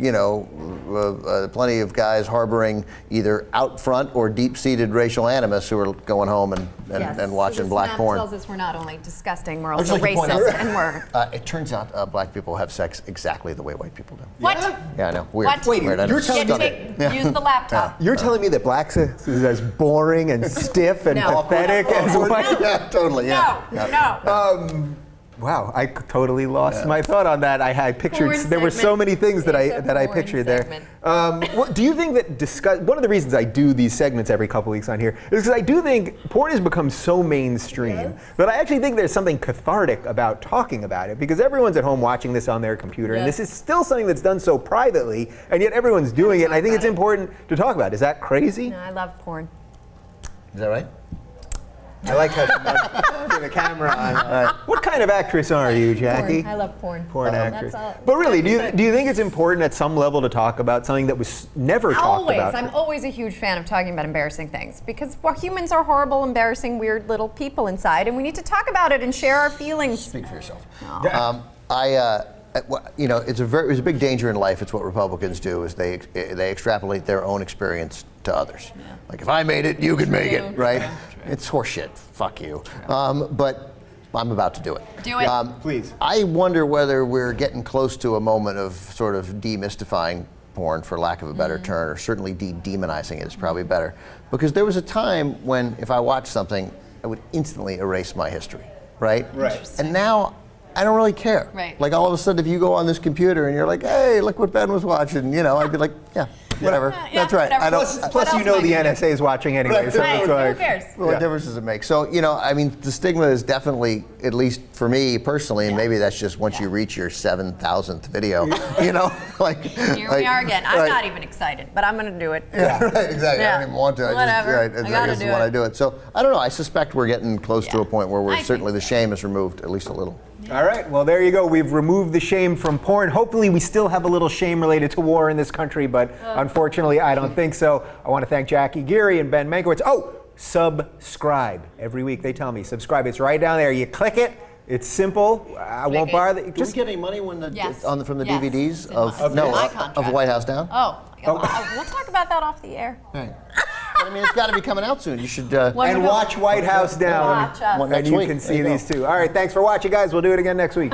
plenty of guys harboring either out front or deep-seated racial animus who are going home and watching black porn.
Tells us we're not only disgusting, we're
I'd just
also
like to point out-
racist, and we're.
It turns out black people have sex exactly the way white people do.
What?
Yeah, I know. Weird.
What?
Wait,
Weird. I know.
you're telling me
Stunning.
Use the laptop.
You're telling me that black sex is as boring and stiff and
No.
pathetic as white?
Yeah, totally. Yeah.
No.
Wow, I totally lost my thought on that. I had pictured.
Porn
There were so
segment.
many things that
It's a
I
porn
pictured there.
segment.
Do you think that one of the reasons I do these segments every couple weeks on here is because I do think porn has become so mainstream that I actually think there's something cathartic about talking about it, because everyone's at home watching this on their computer, and this is still something that's done so privately, and yet everyone's doing it. And I think it's important to talk about. Is that crazy?
No, I love porn.
Is that right?
I like how the camera on. What kind of actress are you, Jackie?
Porn. I love porn.
Porn actress.
That's all.
But really, do you think it's important at some level to talk about something that was never talked about?
I'm always a huge fan of talking about embarrassing things, because humans are horrible, embarrassing, weird little people inside, and we need to talk about it and share our feelings.
Speak for yourself. It's a big danger in life. It's what Republicans do is they extrapolate their own experience to others. Yeah. Like, if I made it, you could make it, right? Yeah. It's horseshit. Fuck you. But I'm about to do it.
Do it.
Please.
I wonder whether we're getting close to a moment of sort of demystifying porn, for lack of a better term, or certainly demonizing it is probably better. Because there was a time when if I watched something, I would instantly erase my history, right?
Right.
And now I don't really care.
Right.
Like, all of a sudden, if you go on this computer and you're like, hey, look what Ben was watching, I'd be like, yeah, whatever. That's right.
whatever.
I don't.
Plus,
else
the
am I gonna
NSA is watching anyway.
Right,
So
Right,
it's
who
like,
cares?
What difference does it make? So, the stigma is definitely, at least for me personally, and maybe that's just once you reach your 7,000th video, like.
Here we are again. I'm not even excited, but I'm going to do it.
Yeah, right, exactly. I
Yeah.
don't even want to.
Whatever.
I
gotta
guess
do
when
it.
I do it. So, I don't know. I suspect we're getting close to a point where
I think
certainly the
so.
shame is removed, at least a little.
All right, well, there you go. We've removed the shame from porn. Hopefully, we still have a little shame related to war in this country, but unfortunately, I don't think so. I want to thank Jackie Geary and Ben Mankiewicz. Oh, subscribe. Every week they tell me, subscribe. It's right down there. You click it. It's simple. I won't bother.
Do we get any money when
Yes.
from the
Yes.
DVDs
It's in my contract.
of White House Down?
Oh, we'll talk about that off the air.
Right. But, it's got to be coming out soon. You should.
And watch White House Down,
Watch us.
One
and
next
you
week.
can
There
see
you go.
these two. All right, thanks for watching, guys. We'll do it again next week.